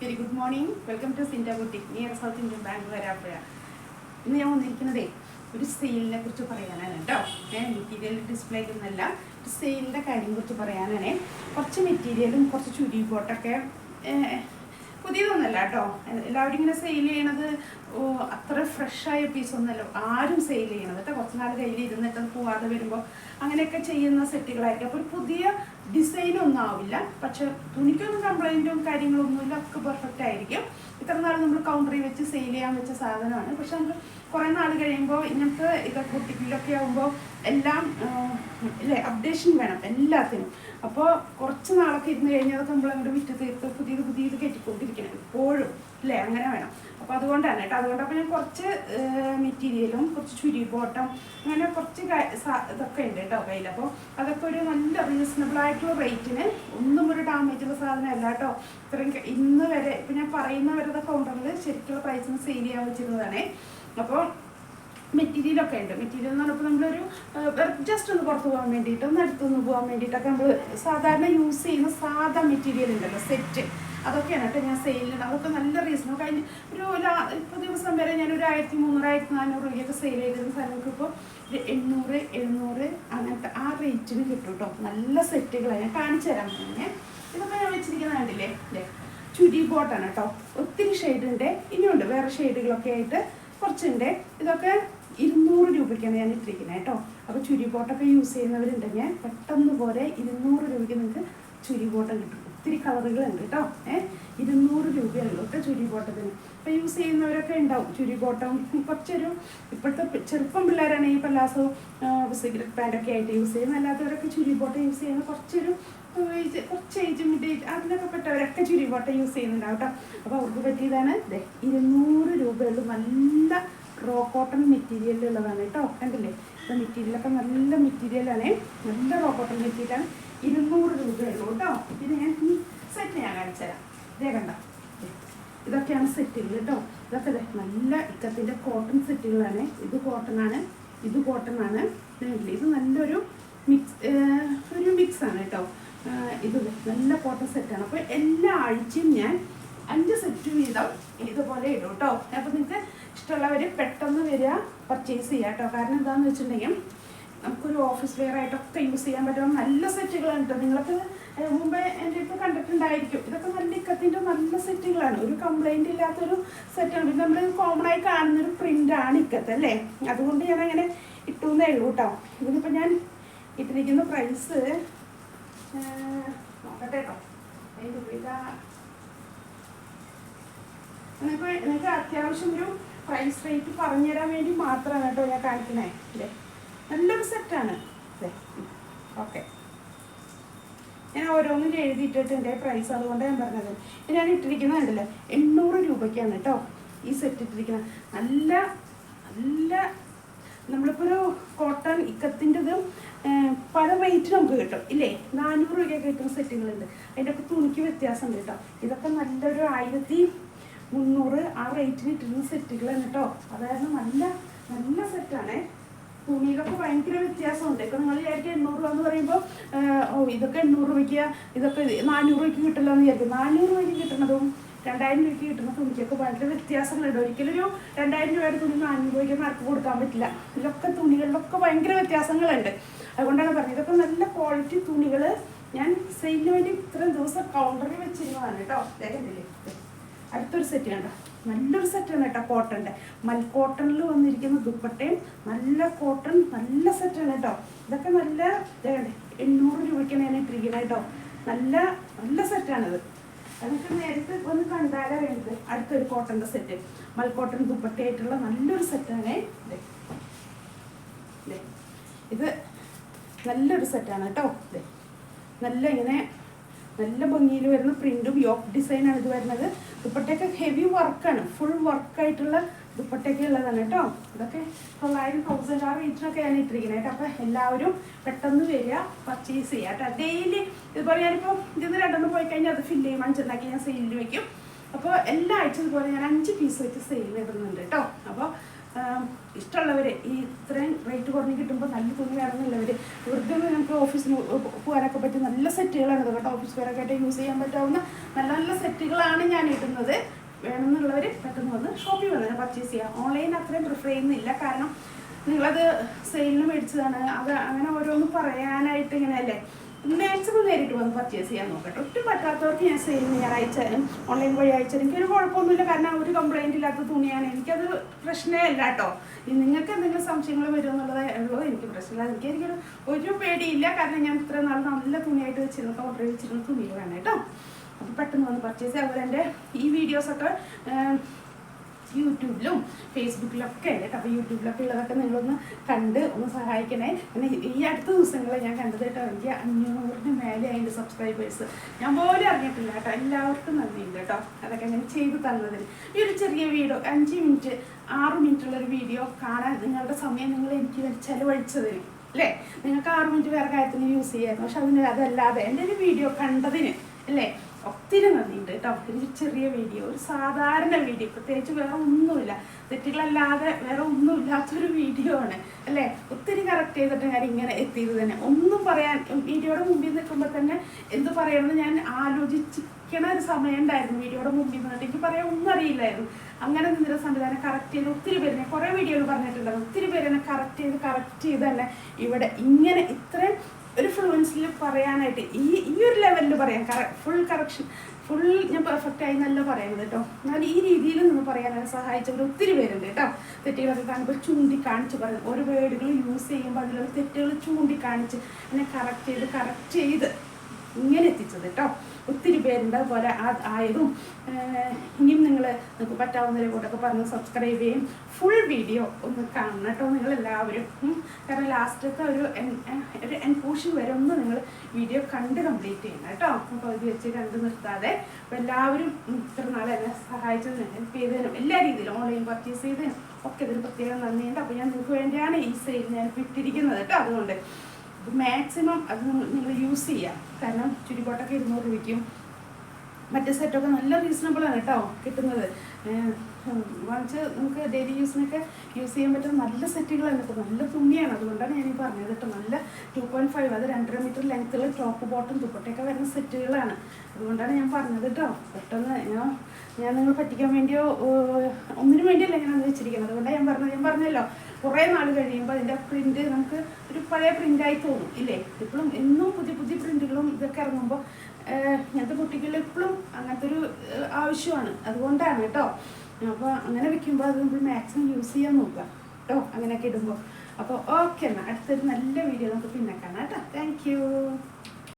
Very good morning. Welcome to സിൻറ്റ boutique near South Indian Bank Varapuzha. ഇന്ന് ഞാൻ വന്നിരിക്കുന്നതേ ഒരു സെയിലിനെ കുറിച്ച് പറയാനാണ് കേട്ടോ. മെറ്റീരിയൽ ഡിസ്പ്ലേക്ക് ഒന്നല്ല, ഒരു സെയിലിൻ്റെ കാര്യം കുറിച്ച് പറയാനാണ്. കുറച്ച് മെറ്റീരിയലും കുറച്ച് ചുരി പോട്ടൊക്കെ പുതിയതൊന്നല്ല കേട്ടോ. എല്ലാവരും ഇങ്ങനെ സെയിൽ ചെയ്യണത് അത്ര ഫ്രഷായ പീസൊന്നുമല്ല ആരും സെയിൽ ചെയ്യണത് കേട്ടോ. കുറച്ച് നാൾ കയ്യിൽ ഇരുന്നിട്ട് പോവാതെ വരുമ്പോൾ അങ്ങനെയൊക്കെ ചെയ്യുന്ന സെറ്റുകളായിരിക്കും. അപ്പോൾ ഒരു പുതിയ ഡിസൈനൊന്നും ആവില്ല, പക്ഷെ തുണിക്കൊന്നും കംപ്ലൈൻറ്റും കാര്യങ്ങളൊന്നുമില്ല, ഒക്കെ പെർഫെക്റ്റ് ആയിരിക്കും. ഇത്ര നാൾ നമ്മൾ കൗണ്ടറിൽ വെച്ച് സെയിൽ ചെയ്യാൻ വെച്ച സാധനമാണ്. പക്ഷെ നമുക്ക് കുറേ നാൾ കഴിയുമ്പോൾ ഇങ്ങനത്തെ ഇതൊക്കെ ബുട്ടിക്കിലൊക്കെ ആകുമ്പോൾ എല്ലാം ഇല്ലേ അപ്ഡേഷൻ വേണം എല്ലാത്തിനും. അപ്പോൾ കുറച്ച് നാളൊക്കെ ഇരുന്ന് കഴിഞ്ഞാൽ അതൊക്കെ നമ്മൾ അങ്ങോട്ട് വിറ്റ് തീർത്ത് പുതിയത് കയറ്റിക്കൊണ്ടിരിക്കണം എപ്പോഴും അല്ലേ, അങ്ങനെ വേണം. അപ്പോൾ അതുകൊണ്ടാണ് കേട്ടോ. അതുകൊണ്ട് അപ്പോൾ ഞാൻ കുറച്ച് മെറ്റീരിയലും കുറച്ച് ചുരി ബോട്ടം അങ്ങനെ കുറച്ച് ഇതൊക്കെ ഉണ്ട് കേട്ടോ കയ്യിൽ. അപ്പോൾ അതൊക്കെ ഒരു നല്ല റീസണബിൾ ആയിട്ടുള്ള റേറ്റിന്, ഒന്നും ഒരു ഡാമേജുള്ള സാധനമല്ല കേട്ടോ. ഇത്രയും ഇന്ന് വരെ ഇപ്പം ഞാൻ പറയുന്ന വരെ കൗണ്ടറിൽ ശരിക്കുള്ള പ്രൈസിന് സെയിൽ ചെയ്യാൻ വെച്ചിരുന്നതാണേ. അപ്പോൾ മെറ്റീരിയലൊക്കെ ഉണ്ട്. മെറ്റീരിയൽ എന്ന് പറഞ്ഞപ്പോൾ നമ്മളൊരു ജസ്റ്റ് ഒന്ന് പുറത്ത് പോകാൻ വേണ്ടിയിട്ട് ഒന്ന് അടുത്തുനിന്ന് പോകാൻ വേണ്ടിയിട്ടൊക്കെ നമ്മൾ സാധാരണ യൂസ് ചെയ്യുന്ന സാധാ മെറ്റീരിയൽ ഉണ്ടല്ലോ സെറ്റ്, അതൊക്കെയാണ് കേട്ടോ ഞാൻ സെയിലിന്. അതൊക്കെ നല്ല റീസണബിൾ. കഴിഞ്ഞ് ഇപ്പോൾ ദിവസം വരെ ഞാൻ ഒരു 1300 1400 രൂപയൊക്കെ സെയിൽ ചെയ്തിരുന്ന സ്ഥലങ്ങൾക്ക് ഇപ്പോൾ 800 700 അങ്ങനത്തെ ആ റേറ്റിന് കിട്ടും കേട്ടോ. നല്ല സെറ്റുകളാണ് ഞാൻ കാണിച്ചു തരാൻ തന്നെ. ഇതൊക്കെ ഞാൻ വെച്ചിരിക്കുന്നത് കണ്ടില്ലേ, അല്ലേ ചുരി ബോട്ടാണ് കേട്ടോ. ഒത്തിരി ഷെയ്ഡുണ്ട്, ഇനിയുണ്ട് വേറെ ഷെയ്ഡുകളൊക്കെ ആയിട്ട് കുറച്ചുണ്ട്. ഇതൊക്കെ 200 രൂപയ്ക്കാണ് ഞാൻ ഇട്ടിരിക്കുന്നത് കേട്ടോ. അപ്പോൾ ചുരി ബോട്ടൊക്കെ യൂസ് ചെയ്യുന്നവരുണ്ടെങ്കിൽ പെട്ടെന്ന് പോലെ 200 രൂപയ്ക്ക് നിങ്ങൾക്ക് ചുരി ബോട്ടം കിട്ടും. ഒത്തിരി കളറുകളുണ്ട് കേട്ടോ. 200 രൂപയുള്ളൂ കേട്ടോ ചുരി ബോട്ടത്തിന്. അപ്പോൾ യൂസ് ചെയ്യുന്നവരൊക്കെ ഉണ്ടാവും ചുരി ബോട്ടം. കുറച്ചൊരു ഇപ്പോഴത്തെ ചെറുപ്പം പിള്ളേരാണ് ഈ പല്ലാസോ സിഗരറ്റ് പാൻറ്റൊക്കെ ആയിട്ട് യൂസ് ചെയ്യുന്നത്. അല്ലാത്തവരൊക്കെ ചുരി ബോട്ടം യൂസ് ചെയ്യുന്ന കുറച്ച് ഏജ് മിഡ് ഏജ് അതിനൊക്കെ പെട്ടവരൊക്കെ ചുരി ബോട്ടം യൂസ് ചെയ്യുന്നുണ്ടാവും കേട്ടോ. അപ്പോൾ അവർക്ക് പറ്റിയതാണ് 200 രൂപയുള്ളൂ. നല്ല റോ കോട്ടൺ മെറ്റീരിയലുള്ളതാണ് കേട്ടോ. കണ്ടില്ലേ, ഇപ്പോൾ മെറ്റീരിയലൊക്കെ നല്ല മെറ്റീരിയലാണ്, നല്ല റോ കോട്ടൺ മെറ്റീരിയലാണ്. 200 രൂപയുള്ളൂ കേട്ടോ. പിന്നെ ഞാൻ ഈ സെറ്റ് ഞാൻ കാണിച്ചു തരാം. ഇതേ കണ്ട, ഇതൊക്കെയാണ് സെറ്റുകൾ കേട്ടോ. ഇതൊക്കെ നല്ല ഇക്കത്തിൻ്റെ കോട്ടൺ സെറ്റുകളാണ്. ഇത് കോട്ടണാണ്, ഇത് കോട്ടണാണ്. ഇത് നല്ലൊരു മിക്സാണ് കേട്ടോ. ഇത് നല്ല കോട്ടൺ സെറ്റാണ്. അപ്പോൾ എല്ലാ ആഴ്ചയും ഞാൻ 5 സെറ്റ് വീതം ഇതുപോലെ ഇടും കേട്ടോ. അപ്പോൾ നിങ്ങൾക്ക് ഇഷ്ടമുള്ളവർ പെട്ടെന്ന് വരിക, പർച്ചേസ് ചെയ്യുക കേട്ടോ. കാരണം എന്താണെന്ന് വെച്ചിട്ടുണ്ടെങ്കിൽ നമുക്കൊരു ഓഫീസ് വെയർ ആയിട്ടൊക്കെ യൂസ് ചെയ്യാൻ പറ്റുന്ന നല്ല സെറ്റുകളാണ് കേട്ടോ. നിങ്ങൾക്ക് മുമ്പേ എൻ്റെ ഇപ്പോൾ കണ്ടിട്ടുണ്ടായിരിക്കും. ഇതൊക്കെ നല്ല ഇക്കത്തിൻ്റെ നല്ല സെറ്റുകളാണ്, ഒരു കംപ്ലൈൻറ്റ് ഇല്ലാത്തൊരു സെറ്റാണ്. പിന്നെ നമ്മൾ കോമൺ ആയി കാണുന്നൊരു പ്രിൻ്റാണ് ഇക്കത്ത് അല്ലേ, അതുകൊണ്ട് ഞാൻ അങ്ങനെ ഇട്ടുന്നേ ഉള്ളൂ കേട്ടോ. ഇതിനിപ്പോൾ ഞാൻ ഇട്ടിരിക്കുന്ന പ്രൈസ് നോക്കട്ടെ കേട്ടോ. നിങ്ങൾക്ക് അത്യാവശ്യം ഒരു പ്രൈസ് റേറ്റ് പറഞ്ഞു തരാൻ വേണ്ടി മാത്രമാണ് കേട്ടോ ഞാൻ കാണിക്കണേ. അല്ലേ നല്ലൊരു സെറ്റാണ്. അതെ ഓക്കെ, ഞാൻ ഓരോന്നും എഴുതിയിട്ടിട്ട് എൻ്റെ പ്രൈസ്, അതുകൊണ്ട് ഞാൻ പറഞ്ഞത്. ഞാൻ ഇട്ടിരിക്കുന്നത് കണ്ടില്ലേ 800 രൂപയ്ക്കാണ് കേട്ടോ ഈ സെറ്റ് ഇട്ടിരിക്കുന്നത്. നല്ല നല്ല നമ്മളിപ്പോൾ ഒരു കോട്ടൺ ഇക്കത്തിൻ്റെതും പല റേറ്റ് നമുക്ക് കിട്ടും ഇല്ലേ. 400 രൂപയ്ക്കൊക്കെ കിട്ടുന്ന സെറ്റുകളുണ്ട്. അതിൻ്റെ ഒക്കെ തുണിക്ക് വ്യത്യാസമുണ്ട് കേട്ടോ. ഇതൊക്കെ നല്ലൊരു 1300 ആ റേറ്റിന് ഇട്ടിരുന്ന സെറ്റുകളാണ് കേട്ടോ. അതായത് നല്ല നല്ല സെറ്റാണ്. തുണിയിലൊക്കെ ഭയങ്കര വ്യത്യാസമുണ്ട്. ഇപ്പം നിങ്ങൾ വിചാരിക്കുക 800 രൂപ എന്ന് പറയുമ്പോൾ ഇതൊക്കെ 800 രൂപയ്ക്ക് ഇതൊക്കെ 400 രൂപയ്ക്ക് കിട്ടില്ല എന്ന് വിചാരിക്കും. 400 രൂപയ്ക്ക് കിട്ടുന്നതും 2000 രൂപയ്ക്ക് കിട്ടുന്ന തുണിക്കൊക്കെ ഭയങ്കര വ്യത്യാസങ്ങളുണ്ട്. ഒരിക്കലും ഒരു 2000 രൂപയുടെ തുണി 400 രൂപയ്ക്ക് ആർക്ക് കൊടുക്കാൻ പറ്റില്ല. ഇതിലൊക്കെ തുണികളിലൊക്കെ ഭയങ്കര വ്യത്യാസങ്ങളുണ്ട്. അതുകൊണ്ടാണ് പറഞ്ഞത് ഇതൊക്കെ നല്ല ക്വാളിറ്റി തുണികൾ ഞാൻ സെയിലിന് വേണ്ടി ഇത്രയും ദിവസം കൗണ്ടറിൽ വെച്ചിരുന്നതാണ് കേട്ടോ. കണ്ടില്ലേ, അടുത്തൊരു സെറ്റ് കണ്ടോ, നല്ലൊരു സെറ്റാണ് കേട്ടോ. കോട്ടൻ്റെ മൽക്കോട്ടണിൽ വന്നിരിക്കുന്ന ദുപ്പട്ടയും നല്ല കോട്ടൺ നല്ല സെറ്റാണ് കേട്ടോ. ഇതൊക്കെ നല്ല 800 രൂപയ്ക്കാണ് ഞാൻ ഇട്ടിരിക്കുന്നത് കേട്ടോ. നല്ല നല്ല സെറ്റാണിത്. നമുക്ക് നേരത്തെ ഒന്ന് കണ്ടാലേ വേണ്ടത്. അടുത്തൊരു കോട്ടൻ്റെ സെറ്റ് മൽക്കോട്ടൺ ദുപ്പട്ടയായിട്ടുള്ള നല്ലൊരു സെറ്റാണ് ഇത്. നല്ലൊരു സെറ്റാണ് കേട്ടോ. നല്ല ഇങ്ങനെ നല്ല ഭംഗിയിൽ വരുന്ന പ്രിൻറ്റും യോക്ക് ഡിസൈനാണ് ഇത് വരുന്നത്. ദുപ്പട്ടയൊക്കെ ഹെവി വർക്കാണ്, ഫുൾ വർക്കായിട്ടുള്ള ദുപ്പട്ടയൊക്കെ ഉള്ളതാണ് കേട്ടോ. ഇതൊക്കെ 900-1000 ആ റേറ്റിനൊക്കെ ഞാൻ ഇട്ടിരിക്കുന്നത് കേട്ടോ. അപ്പോൾ എല്ലാവരും പെട്ടെന്ന് വരിക, പർച്ചേസ് ചെയ്യുക കേട്ടോ. ഡെയിലി ഇതുപോലെ ഞാനിപ്പോൾ ഇതിന്ന് 2 പോയി കഴിഞ്ഞാൽ അത് ഫില്ല് ചെയ്യും, 5 ഞാൻ സെയിലിൽ വയ്ക്കും. അപ്പോൾ എല്ലാ ആഴ്ച ഇതുപോലെ ഞാൻ 5 പീസ് വെച്ച് സെയിൽ ഇടുന്നുണ്ട് കേട്ടോ. അപ്പോൾ ഇഷ്ടമുള്ളവർ ഈ ഇത്രയും റേറ്റ് കുറഞ്ഞ് കിട്ടുമ്പോൾ നല്ല തുണി വേണമെന്നുള്ളവർ വെറുതെ നമുക്ക് ഓഫീസിന് പോകാനൊക്കെ പറ്റും നല്ല സെറ്റുകളാണ് ഇത് കേട്ടോ. ഓഫീസ് വെയറൊക്കെ ആയിട്ട് യൂസ് ചെയ്യാൻ പറ്റാവുന്ന നല്ല നല്ല സെറ്റുകളാണ് ഞാൻ ഇടുന്നത് വേണമെന്നുള്ളവർ പെട്ടെന്ന് വന്ന് ഷോപ്പിൽ വന്ന് പർച്ചേസ് ചെയ്യാം. ഓൺലൈൻ അത്രയും പ്രിഫർ ചെയ്യുന്നില്ല, കാരണം നിങ്ങളത് സെയിലിന് മേടിച്ചതാണ്, അത് അങ്ങനെ ഓരോന്ന് പറയാനായിട്ട് ഇങ്ങനെയല്ലേ. മാക്സിമം നേരിട്ട് വന്ന് പർച്ചേസ് ചെയ്യാൻ നോക്കട്ടെ. ഒട്ടും പറ്റാത്തവർക്ക് ഞാൻ സെയിലിന് ഞാൻ അയച്ചാലും ഓൺലൈൻ വഴി അയച്ചാലും എനിക്കൊരു കുഴപ്പമൊന്നുമില്ല, കാരണം ഒരു കംപ്ലൈൻറ്റ് ഇല്ലാത്ത തുണിയാണ്. എനിക്കത് പ്രശ്നമേ അല്ല കേട്ടോ. നിങ്ങൾക്ക് എന്തെങ്കിലും സംശയങ്ങൾ വരുമെന്നുള്ളത് ഉള്ളൂ, എനിക്ക് പ്രശ്നമില്ല. എനിക്കൊരു ഒരു പേടിയില്ല, കാരണം ഞാൻ ഇത്ര നാൾ നല്ല തുണിയായിട്ട് വെച്ചിരുന്ന ഓർഡർ വെച്ചിരുന്ന തുണികളാണ് കേട്ടോ. അപ്പോൾ പെട്ടെന്ന് വന്ന് പർച്ചേസ് ചെയ്യാം. അതുപോലെ എൻ്റെ ഈ വീഡിയോസൊക്കെ യൂട്യൂബിലും ഫേസ്ബുക്കിലൊക്കെ ഉണ്ട് കേട്ടോ. അപ്പോൾ യൂട്യൂബിലൊക്കെ ഉള്ളതൊക്കെ നിങ്ങളൊന്ന് കണ്ട് ഒന്ന് സഹായിക്കണേ. പിന്നെ ഈ അടുത്ത ദിവസങ്ങളിൽ ഞാൻ കണ്ടത് കേട്ടോ, എനിക്ക് 500-ന് മേലെ അതിൻ്റെ സബ്സ്ക്രൈബേഴ്സ് ഞാൻ പോലും അറിഞ്ഞിട്ടില്ല കേട്ടോ. എല്ലാവർക്കും നന്ദിയുണ്ട് കേട്ടോ, അതൊക്കെ അങ്ങനെ ചെയ്ത് തന്നതിന്. ഈ ഒരു ചെറിയ വീഡിയോ 5 മിനിറ്റ് 6 മിനിറ്റുള്ളൊരു വീഡിയോ കാണാൻ നിങ്ങളുടെ സമയം നിങ്ങൾ എനിക്ക് ചിലവഴിച്ചതിന് അല്ലേ. നിങ്ങൾക്ക് 6 മിനിറ്റ് വേറെ കാര്യത്തിന് യൂസ് ചെയ്യായിരുന്നു, പക്ഷെ അതല്ലാതെ എൻ്റെ ഒരു വീഡിയോ കണ്ടതിന് അല്ലേ ഒത്തിരി നന്ദിയുണ്ട് കേട്ടോ. ഒരു ചെറിയ വീഡിയോ, ഒരു സാധാരണ വീഡിയോ, പ്രത്യേകിച്ച് വേറെ ഒന്നുമില്ല, തെറ്റുകളല്ലാതെ വേറെ ഒന്നുമില്ലാത്തൊരു വീഡിയോ ആണ് അല്ലേ. ഒത്തിരി കറക്റ്റ് ചെയ്തിട്ട് ഞാൻ ഇങ്ങനെ എത്തിയത് തന്നെ. ഒന്നും പറയാൻ വീഡിയോയുടെ മുമ്പിൽ നിൽക്കുമ്പോൾ തന്നെ എന്ത് പറയണമെന്ന് ഞാൻ ആലോചിച്ചിരിക്കണ ഒരു സമയം ഉണ്ടായിരുന്നു. വീഡിയോയുടെ മുമ്പിൽ നിന്നിട്ട് എനിക്ക് പറയാൻ ഒന്നും അറിയില്ലായിരുന്നു. അങ്ങനെ നിന്നൊരു സംവിധാനം കറക്റ്റ് ചെയ്ത് ഒത്തിരി പേര്, ഞാൻ കുറേ വീഡിയോയിൽ പറഞ്ഞിട്ടുണ്ടായിരുന്നു, ഒത്തിരി പേര് എന്നെ കറക്റ്റ് ചെയ്ത് തന്നെ ഇവിടെ ഇങ്ങനെ ഇത്രയും ഒരു ഫ്ലുവൻസിൽ പറയാനായിട്ട് ഈ ഒരു ലെവലിൽ പറയാം, ഫുൾ ഞാൻ പെർഫെക്റ്റ് ആയി എന്നല്ല പറയുന്നത് കേട്ടോ. എന്നാൽ ഈ രീതിയിൽ നിന്ന് പറയാനായിട്ട് സഹായിച്ചവർ ഒത്തിരി പേരുണ്ട് കേട്ടോ. തെറ്റുകളൊക്കെ കാണുമ്പോൾ ചൂണ്ടിക്കാണിച്ച് പറയും, ഓരോ വേർഡുകൾ യൂസ് ചെയ്യുമ്പോൾ അതിലുള്ള തെറ്റുകൾ ചൂണ്ടിക്കാണിച്ച് എന്നെ കറക്റ്റ് ചെയ്ത് ഇങ്ങനെ എത്തിച്ചത് കേട്ടോ. ഒത്തിരി പേരുണ്ട്. അതുപോലെ ആയതും ഇനിയും നിങ്ങൾക്ക് പറ്റാവുന്നവരെ കൂട്ടൊക്കെ പറഞ്ഞ് സബ്സ്ക്രൈബ് ചെയ്യും. ഫുൾ വീഡിയോ ഒന്ന് കാണണം കേട്ടോ നിങ്ങളെല്ലാവരും. കാരണം ലാസ്റ്റത്തെ ഒരു എൻപോർഷൻ വരെ ഒന്ന് നിങ്ങൾ വീഡിയോ കണ്ട് കംപ്ലീറ്റ് ചെയ്യണം കേട്ടോ. അപ്പോൾ ഇത് വെച്ച് കണ്ട് നിർത്താതെ. അപ്പോൾ എല്ലാവരും ഇത്ര നാളെ എന്നെ സഹായിച്ചതിനും ഹെൽപ്പ് ചെയ്തതിനും എല്ലാ രീതിയിലും ഓൺലൈൻ പർച്ചേസ് ചെയ്തതിനും ഒക്കെ ഇതിന് പ്രത്യേകം നന്ദിയുണ്ട്. അപ്പോൾ ഞാൻ നിങ്ങൾക്ക് വേണ്ടിയാണ് ഈ സെയിൽ ഞാൻ ഇട്ടിരിക്കുന്നത് കേട്ടോ. അതുകൊണ്ട് മാക്സിമം അത് നിങ്ങൾ യൂസ് ചെയ്യാം. കാരണം ചുരിബോട്ടൊക്കെ 200 രൂപയ്ക്കും മറ്റേ സെറ്റൊക്കെ നല്ല റീസണബിളാണ് കേട്ടോ കിട്ടുന്നത്. വാങ്ങിച്ച് നമുക്ക് ഡെയിലി യൂസിനൊക്കെ യൂസ് ചെയ്യാൻ പറ്റുന്ന നല്ല സെറ്റുകളാണ് ഇപ്പോൾ, നല്ല തുണിയാണ്. അതുകൊണ്ടാണ് ഞാൻ ഈ പറഞ്ഞത് കേട്ടോ. നല്ല 2.5 അത് 2.5 മീറ്റർ ലെങ്ത്തുള്ള ടോപ്പ് ബോട്ടം ദുപ്പട്ടയൊക്കെ വരുന്ന സെറ്റുകളാണ്. അതുകൊണ്ടാണ് ഞാൻ പറഞ്ഞത് കേട്ടോ. പെട്ടെന്ന് ഞാൻ നിങ്ങൾ പറ്റിക്കാൻ വേണ്ടിയോ ഒന്നിനു വേണ്ടിയല്ല ഞാനത് വെച്ചിരിക്കുന്നത്. അതുകൊണ്ടാണ് ഞാൻ പറഞ്ഞല്ലോ കുറേ നാൾ കഴിയുമ്പോൾ അതിൻ്റെ പ്രിൻറ്റ് നമുക്ക് ഒരു പഴയ പ്രിൻ്റായി തോന്നും ഇല്ലേ. ഇപ്പോഴും എന്നും പുതിയ പ്രിൻറ്റുകളും ഇതൊക്കെ ഇറങ്ങുമ്പോൾ ഇങ്ങനത്തെ കുട്ടികളിൽ എപ്പോഴും അങ്ങനത്തെ ഒരു ആവശ്യമാണ്. അതുകൊണ്ടാണ് കേട്ടോ. അപ്പോൾ അങ്ങനെ വെക്കുമ്പോൾ അത് നമ്മൾ മാക്സിമം യൂസ് ചെയ്യാൻ നോക്കുക കേട്ടോ, അങ്ങനെയൊക്കെ ഇടുമ്പോൾ. അപ്പോൾ ഓക്കെ, എന്നാൽ അടുത്തൊരു നല്ല വീഡിയോ നമുക്ക് പിന്നെ കാണാം കേട്ടോ. Thank you.